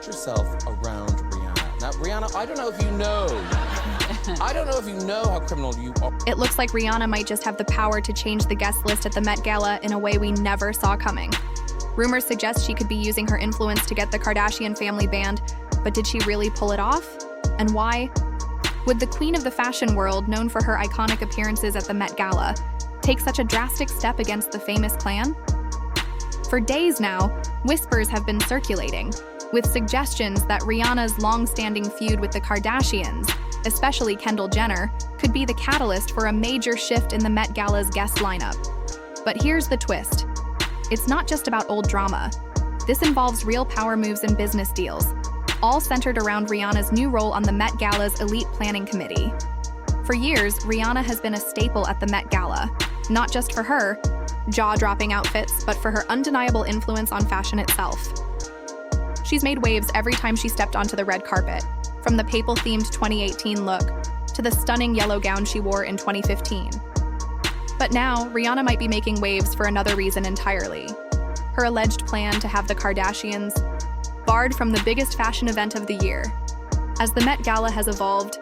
yourself around Rihanna. Now, Rihanna, I don't know if you know. I don't know if you know how criminal you are. It looks like Rihanna might just have the power to change the guest list at the Met Gala in a way we never saw coming. Rumors suggest she could be using her influence to get the Kardashian family banned, but did she really pull it off? And why? Would the queen of the fashion world, known for her iconic appearances at the Met Gala, take such a drastic step against the famous clan? For days now, whispers have been circulating, with suggestions that Rihanna's long-standing feud with the Kardashians, especially Kendall Jenner, could be the catalyst for a major shift in the Met Gala's guest lineup. But here's the twist. It's not just about old drama. This involves real power moves and business deals, all centered around Rihanna's new role on the Met Gala's elite planning committee. For years, Rihanna has been a staple at the Met Gala, not just for her jaw-dropping outfits, but for her undeniable influence on fashion itself. She's made waves every time she stepped onto the red carpet, from the Papal-themed 2018 look to the stunning yellow gown she wore in 2015. But now, Rihanna might be making waves for another reason entirely. Her alleged plan to have the Kardashians barred from the biggest fashion event of the year. As the Met Gala has evolved,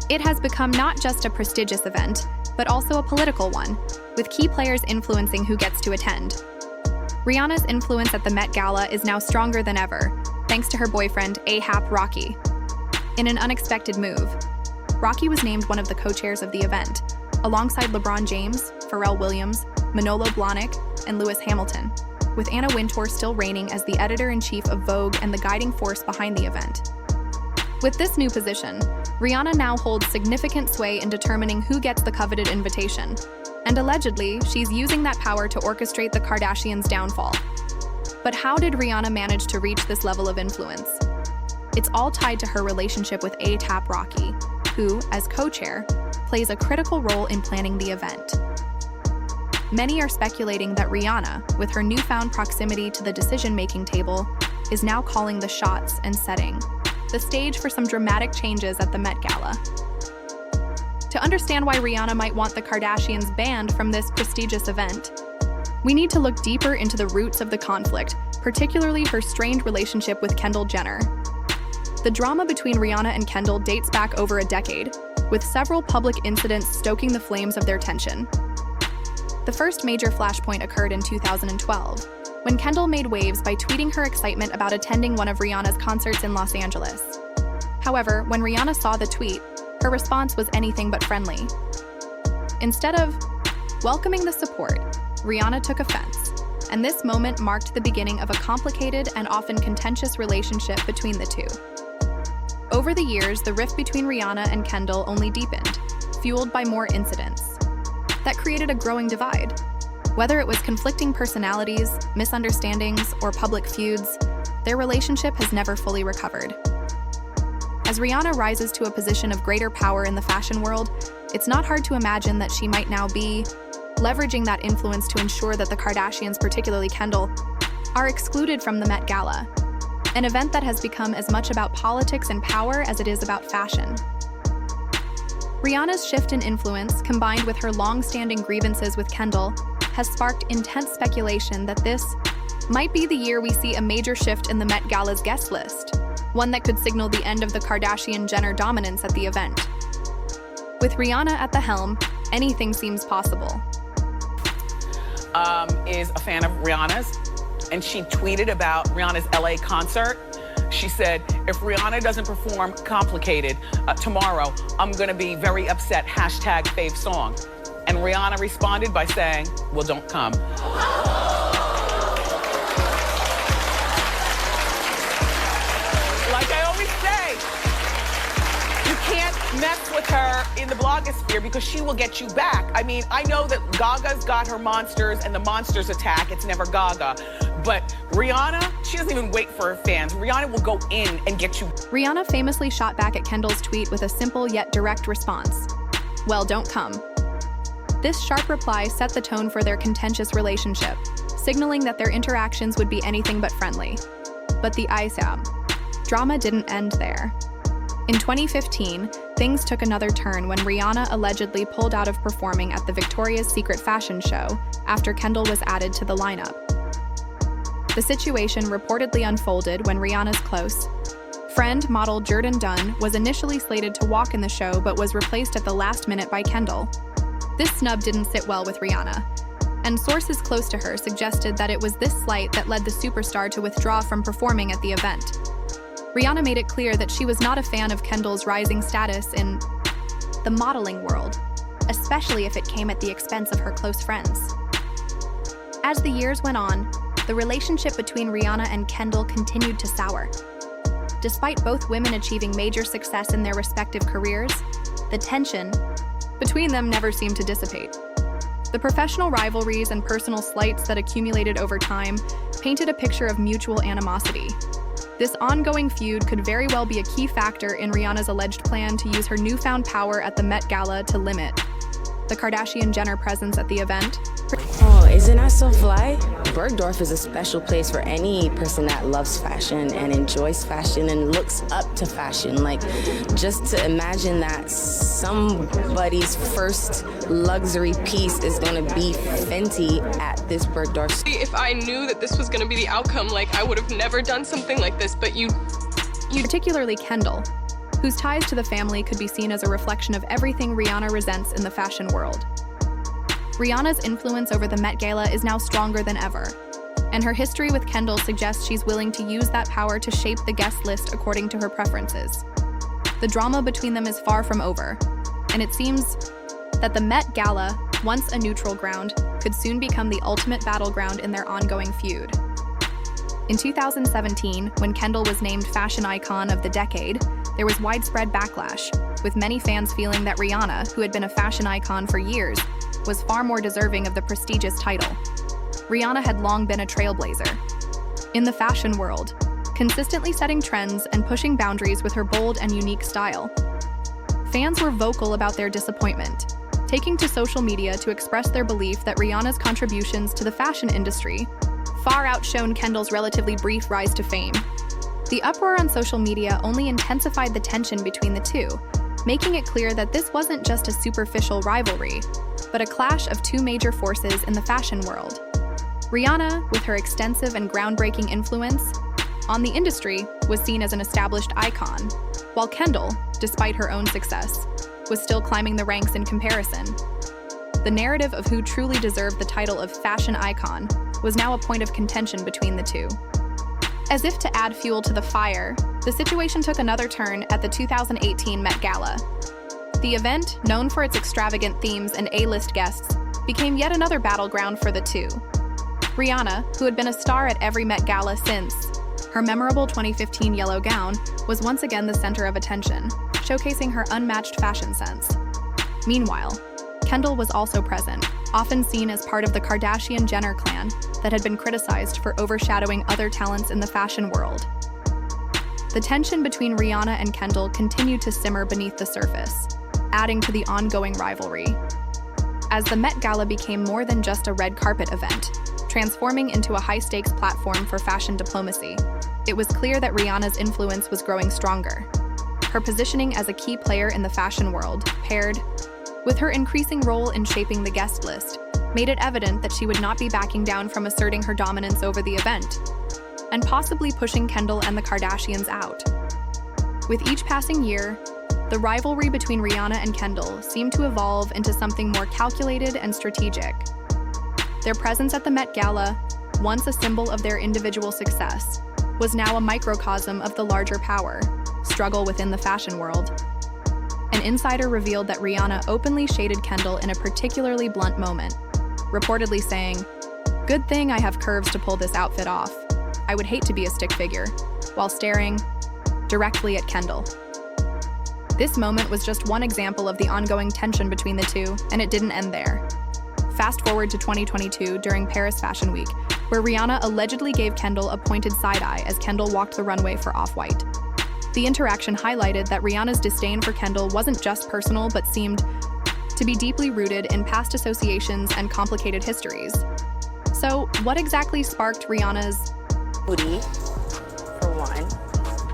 it has become not just a prestigious event, but also a political one, with key players influencing who gets to attend. Rihanna's influence at the Met Gala is now stronger than ever, thanks to her boyfriend, A$AP Rocky. In an unexpected move, Rocky was named one of the co-chairs of the event, alongside LeBron James, Pharrell Williams, Manolo Blahnik, and Lewis Hamilton, with Anna Wintour still reigning as the editor-in-chief of Vogue and the guiding force behind the event. With this new position, Rihanna now holds significant sway in determining who gets the coveted invitation, and allegedly, she's using that power to orchestrate the Kardashians' downfall. But how did Rihanna manage to reach this level of influence? It's all tied to her relationship with A$AP Rocky, who, as co-chair, plays a critical role in planning the event. Many are speculating that Rihanna, with her newfound proximity to the decision-making table, is now calling the shots and setting the stage for some dramatic changes at the Met Gala. To understand why Rihanna might want the Kardashians banned from this prestigious event, we need to look deeper into the roots of the conflict, particularly her strained relationship with Kendall Jenner. The drama between Rihanna and Kendall dates back over a decade, with several public incidents stoking the flames of their tension. The first major flashpoint occurred in 2012, when Kendall made waves by tweeting her excitement about attending one of Rihanna's concerts in Los Angeles. However, when Rihanna saw the tweet, her response was anything but friendly. Instead of welcoming the support, Rihanna took offense, and this moment marked the beginning of a complicated and often contentious relationship between the two. Over the years, the rift between Rihanna and Kendall only deepened, fueled by more incidents. That created a growing divide. Whether it was conflicting personalities, misunderstandings, or public feuds, their relationship has never fully recovered. As Rihanna rises to a position of greater power in the fashion world, it's not hard to imagine that she might now be leveraging that influence to ensure that the Kardashians, particularly Kendall, are excluded from the Met Gala, an event that has become as much about politics and power as it is about fashion. Rihanna's shift in influence, combined with her long-standing grievances with Kendall, has sparked intense speculation that this might be the year we see a major shift in the Met Gala's guest list, one that could signal the end of the Kardashian-Jenner dominance at the event. With Rihanna at the helm, anything seems possible. Is a fan of Rihanna's, and she tweeted about Rihanna's LA concert. She said, if Rihanna doesn't perform Complicated tomorrow, I'm gonna be very upset, #fave song. And Rihanna responded by saying, well, don't come. Like I always say, you can't mess with her in the blogosphere because she will get you back. I mean, I know that Gaga's got her monsters and the monsters attack, it's never Gaga. But Rihanna, she doesn't even wait for her fans. Rihanna will go in and get you. Rihanna famously shot back at Kendall's tweet with a simple yet direct response. Well, don't come. This sharp reply set the tone for their contentious relationship, signaling that their interactions would be anything but friendly. But the drama didn't end there. In 2015, things took another turn when Rihanna allegedly pulled out of performing at the Victoria's Secret fashion show after Kendall was added to the lineup. The situation reportedly unfolded when Rihanna's close friend, model Jordan Dunn, was initially slated to walk in the show but was replaced at the last minute by Kendall. This snub didn't sit well with Rihanna, and sources close to her suggested that it was this slight that led the superstar to withdraw from performing at the event. Rihanna made it clear that she was not a fan of Kendall's rising status in the modeling world, especially if it came at the expense of her close friends. As the years went on, the relationship between Rihanna and Kendall continued to sour. Despite both women achieving major success in their respective careers, the tension between them never seemed to dissipate. The professional rivalries and personal slights that accumulated over time painted a picture of mutual animosity. This ongoing feud could very well be a key factor in Rihanna's alleged plan to use her newfound power at the Met Gala to limit the Kardashian-Jenner presence at the event. Oh, isn't that so fly? Bergdorf is a special place for any person that loves fashion and enjoys fashion and looks up to fashion. Like, just to imagine that somebody's first luxury piece is going to be Fenty at this Bergdorf. If I knew that this was going to be the outcome, like, I would have never done something like this, but you Particularly Kendall, whose ties to the family could be seen as a reflection of everything Rihanna resents in the fashion world. Rihanna's influence over the Met Gala is now stronger than ever, and her history with Kendall suggests she's willing to use that power to shape the guest list according to her preferences. The drama between them is far from over, and it seems that the Met Gala, once a neutral ground, could soon become the ultimate battleground in their ongoing feud. In 2017, when Kendall was named Fashion Icon of the Decade, there was widespread backlash, with many fans feeling that Rihanna, who had been a fashion icon for years, was far more deserving of the prestigious title. Rihanna had long been a trailblazer in the fashion world, consistently setting trends and pushing boundaries with her bold and unique style. Fans were vocal about their disappointment, taking to social media to express their belief that Rihanna's contributions to the fashion industry far outshone Kendall's relatively brief rise to fame. The uproar on social media only intensified the tension between the two, making it clear that this wasn't just a superficial rivalry, but a clash of two major forces in the fashion world. Rihanna, with her extensive and groundbreaking influence on the industry, was seen as an established icon, while Kendall, despite her own success, was still climbing the ranks in comparison. The narrative of who truly deserved the title of fashion icon was now a point of contention between the two. As if to add fuel to the fire, the situation took another turn at the 2018 Met Gala. The event, known for its extravagant themes and A-list guests, became yet another battleground for the two. Rihanna, who had been a star at every Met Gala since her memorable 2015 yellow gown, was once again the center of attention, showcasing her unmatched fashion sense. Meanwhile, Kendall was also present, often seen as part of the Kardashian-Jenner clan that had been criticized for overshadowing other talents in the fashion world. The tension between Rihanna and Kendall continued to simmer beneath the surface, adding to the ongoing rivalry. As the Met Gala became more than just a red carpet event, transforming into a high-stakes platform for fashion diplomacy, it was clear that Rihanna's influence was growing stronger. Her positioning as a key player in the fashion world, paired with her increasing role in shaping the guest list, made it evident that she would not be backing down from asserting her dominance over the event, and possibly pushing Kendall and the Kardashians out. With each passing year, the rivalry between Rihanna and Kendall seemed to evolve into something more calculated and strategic. Their presence at the Met Gala, once a symbol of their individual success, was now a microcosm of the larger power struggle within the fashion world. An insider revealed that Rihanna openly shaded Kendall in a particularly blunt moment, reportedly saying, "Good thing I have curves to pull this outfit off. I would hate to be a stick figure," while staring directly at Kendall. This moment was just one example of the ongoing tension between the two, and it didn't end there. Fast forward to 2022 during Paris Fashion Week, where Rihanna allegedly gave Kendall a pointed side-eye as Kendall walked the runway for Off-White. The interaction highlighted that Rihanna's disdain for Kendall wasn't just personal, but seemed to be deeply rooted in past associations and complicated histories. So, what exactly sparked Rihanna's Moody, for one.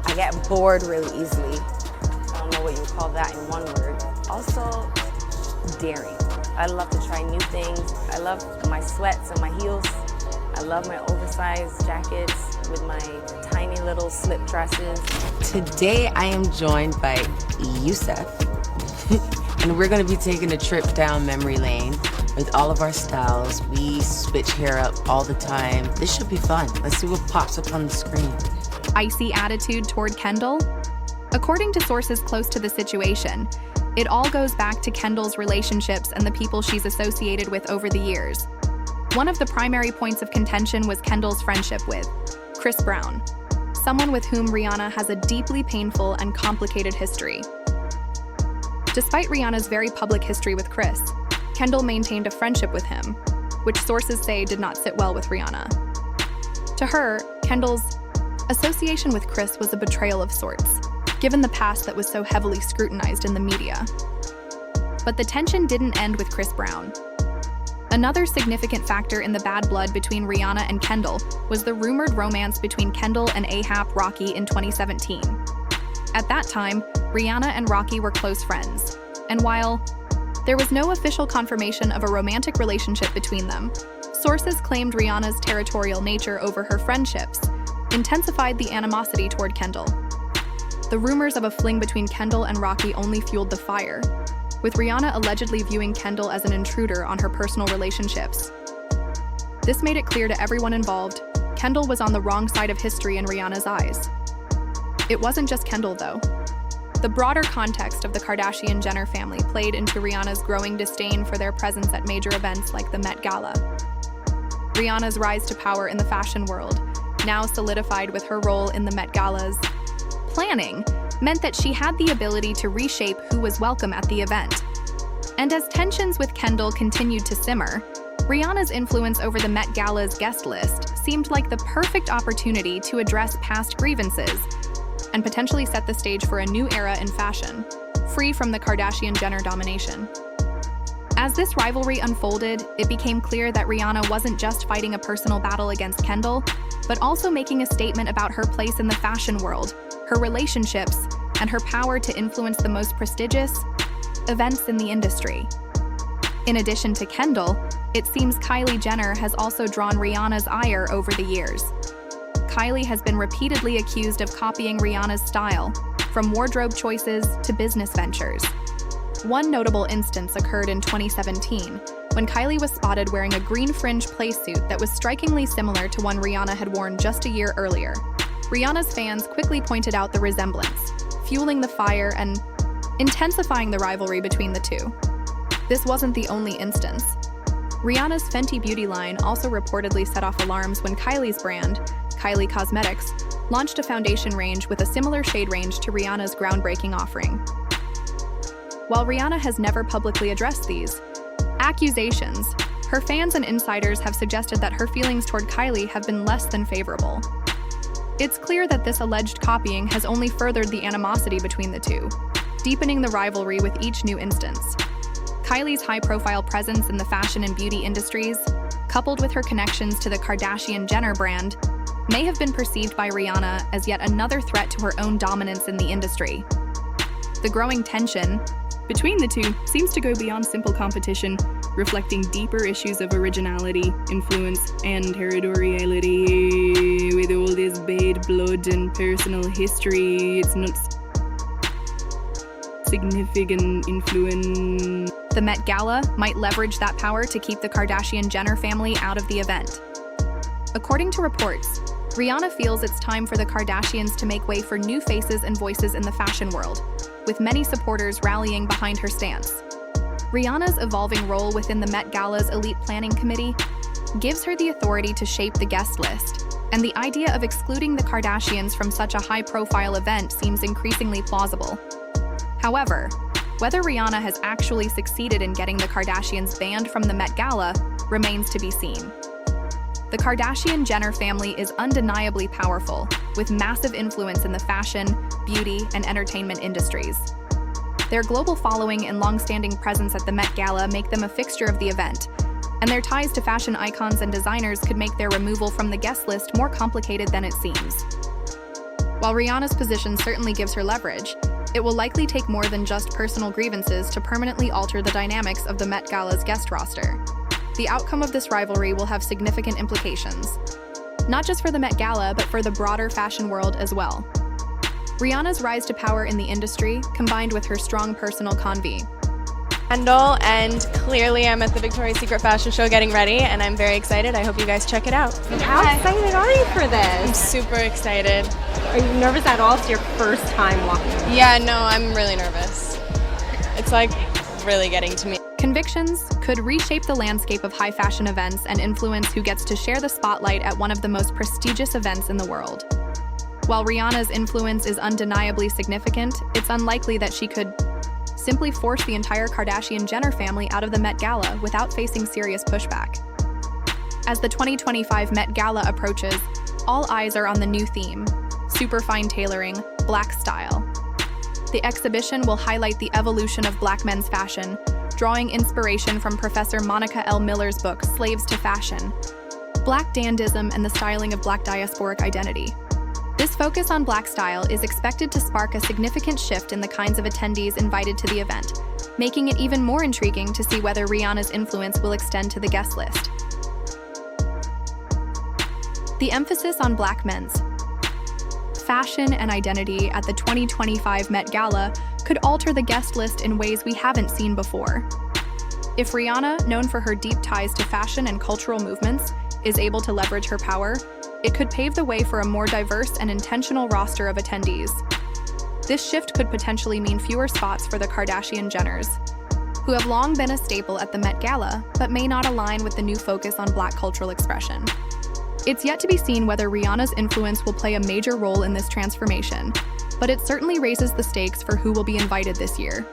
I get bored really easily. I don't know what you would call that in one word. Also, daring. I love to try new things. I love my sweats and my heels. I love my oversized jackets with my tiny little slip dresses. Today I am joined by Youssef, and we're gonna be taking a trip down memory lane with all of our styles. We switch hair up all the time. This should be fun. Let's see what pops up on the screen. Icy attitude toward Kendall? According to sources close to the situation, it all goes back to Kendall's relationships and the people she's associated with over the years. One of the primary points of contention was Kendall's friendship with Chris Brown, someone with whom Rihanna has a deeply painful and complicated history. Despite Rihanna's very public history with Chris, Kendall maintained a friendship with him, which sources say did not sit well with Rihanna. To her, Kendall's association with Chris was a betrayal of sorts, given the past that was so heavily scrutinized in the media. But the tension didn't end with Chris Brown. Another significant factor in the bad blood between Rihanna and Kendall was the rumored romance between Kendall and A$AP Rocky in 2017. At that time, Rihanna and Rocky were close friends, and while there was no official confirmation of a romantic relationship between them, sources claimed Rihanna's territorial nature over her friendships intensified the animosity toward Kendall. The rumors of a fling between Kendall and Rocky only fueled the fire, with Rihanna allegedly viewing Kendall as an intruder on her personal relationships. This made it clear to everyone involved, Kendall was on the wrong side of history in Rihanna's eyes. It wasn't just Kendall, though. The broader context of the Kardashian-Jenner family played into Rihanna's growing disdain for their presence at major events like the Met Gala. Rihanna's rise to power in the fashion world, now solidified with her role in the Met Gala's planning, meant that she had the ability to reshape who was welcome at the event. And as tensions with Kendall continued to simmer, Rihanna's influence over the Met Gala's guest list seemed like the perfect opportunity to address past grievances and potentially set the stage for a new era in fashion, free from the Kardashian-Jenner domination. As this rivalry unfolded, it became clear that Rihanna wasn't just fighting a personal battle against Kendall, but also making a statement about her place in the fashion world, her relationships, and her power to influence the most prestigious events in the industry. In addition to Kendall, it seems Kylie Jenner has also drawn Rihanna's ire over the years. Kylie has been repeatedly accused of copying Rihanna's style, from wardrobe choices to business ventures. One notable instance occurred in 2017, when Kylie was spotted wearing a green fringe playsuit that was strikingly similar to one Rihanna had worn just a year earlier. Rihanna's fans quickly pointed out the resemblance, fueling the fire and intensifying the rivalry between the two. This wasn't the only instance. Rihanna's Fenty Beauty line also reportedly set off alarms when Kylie's brand, Kylie Cosmetics, launched a foundation range with a similar shade range to Rihanna's groundbreaking offering. While Rihanna has never publicly addressed these accusations, her fans and insiders have suggested that her feelings toward Kylie have been less than favorable. It's clear that this alleged copying has only furthered the animosity between the two, deepening the rivalry with each new instance. Kylie's high-profile presence in the fashion and beauty industries, coupled with her connections to the Kardashian-Jenner brand, may have been perceived by Rihanna as yet another threat to her own dominance in the industry. The growing tension between the two seems to go beyond simple competition, reflecting deeper issues of originality, influence, and territoriality. With all this bad blood and personal history, it's not significant influence. The Met Gala might leverage that power to keep the Kardashian-Jenner family out of the event. According to reports, Rihanna feels it's time for the Kardashians to make way for new faces and voices in the fashion world, with many supporters rallying behind her stance. Rihanna's evolving role within the Met Gala's elite planning committee gives her the authority to shape the guest list, and the idea of excluding the Kardashians from such a high-profile event seems increasingly plausible. However, whether Rihanna has actually succeeded in getting the Kardashians banned from the Met Gala remains to be seen. The Kardashian-Jenner family is undeniably powerful, with massive influence in the fashion, beauty, and entertainment industries. Their global following and long-standing presence at the Met Gala make them a fixture of the event, and their ties to fashion icons and designers could make their removal from the guest list more complicated than it seems. While Rihanna's position certainly gives her leverage, it will likely take more than just personal grievances to permanently alter the dynamics of the Met Gala's guest roster. the outcome of this rivalry will have significant implications. Not just for the Met Gala, but for the broader fashion world as well. Rihanna's rise to power in the industry, combined with her strong personal convie. And clearly I'm at the Victoria's Secret fashion show getting ready, and I'm very excited. I hope you guys check it out. How excited are you for I'm this? super excited. Are you nervous at all? It's your first time walking. Yeah, no, I'm really nervous. It's like really getting to me. Convictions could reshape the landscape of high fashion events and influence who gets to share the spotlight at one of the most prestigious events in the world. While Rihanna's influence is undeniably significant, it's unlikely that she could simply force the entire Kardashian-Jenner family out of the Met Gala without facing serious pushback. As the 2025 Met Gala approaches, all eyes are on the new theme, superfine tailoring, black style. The exhibition will highlight the evolution of black men's fashion, drawing inspiration from Professor Monica L. Miller's book, Slaves to Fashion, Black Dandism and the Styling of Black Diasporic Identity. This focus on black style is expected to spark a significant shift in the kinds of attendees invited to the event, making it even more intriguing to see whether Rihanna's influence will extend to the guest list. The emphasis on black men's fashion and identity at the 2025 Met Gala could alter the guest list in ways we haven't seen before. If Rihanna, known for her deep ties to fashion and cultural movements, is able to leverage her power, it could pave the way for a more diverse and intentional roster of attendees. This shift could potentially mean fewer spots for the Kardashian-Jenners, who have long been a staple at the Met Gala, but may not align with the new focus on black cultural expression. It's yet to be seen whether Rihanna's influence will play a major role in this transformation, but it certainly raises the stakes for who will be invited this year.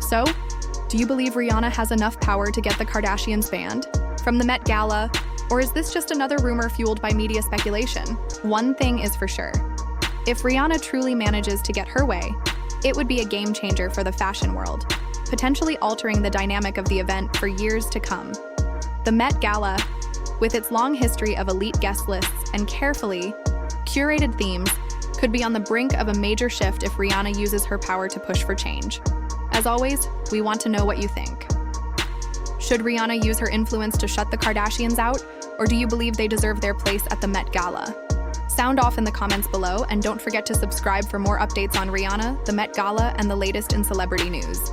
So, do you believe Rihanna has enough power to get the Kardashians banned from the Met Gala, or is this just another rumor fueled by media speculation? One thing is for sure. If Rihanna truly manages to get her way, it would be a game changer for the fashion world, potentially altering the dynamic of the event for years to come. The Met Gala, with its long history of elite guest lists and carefully curated themes, could be on the brink of a major shift if Rihanna uses her power to push for change. As always, we want to know what you think. Should Rihanna use her influence to shut the Kardashians out, or do you believe they deserve their place at the Met Gala? Sound off in the comments below, and don't forget to subscribe for more updates on Rihanna, the Met Gala, and the latest in celebrity news.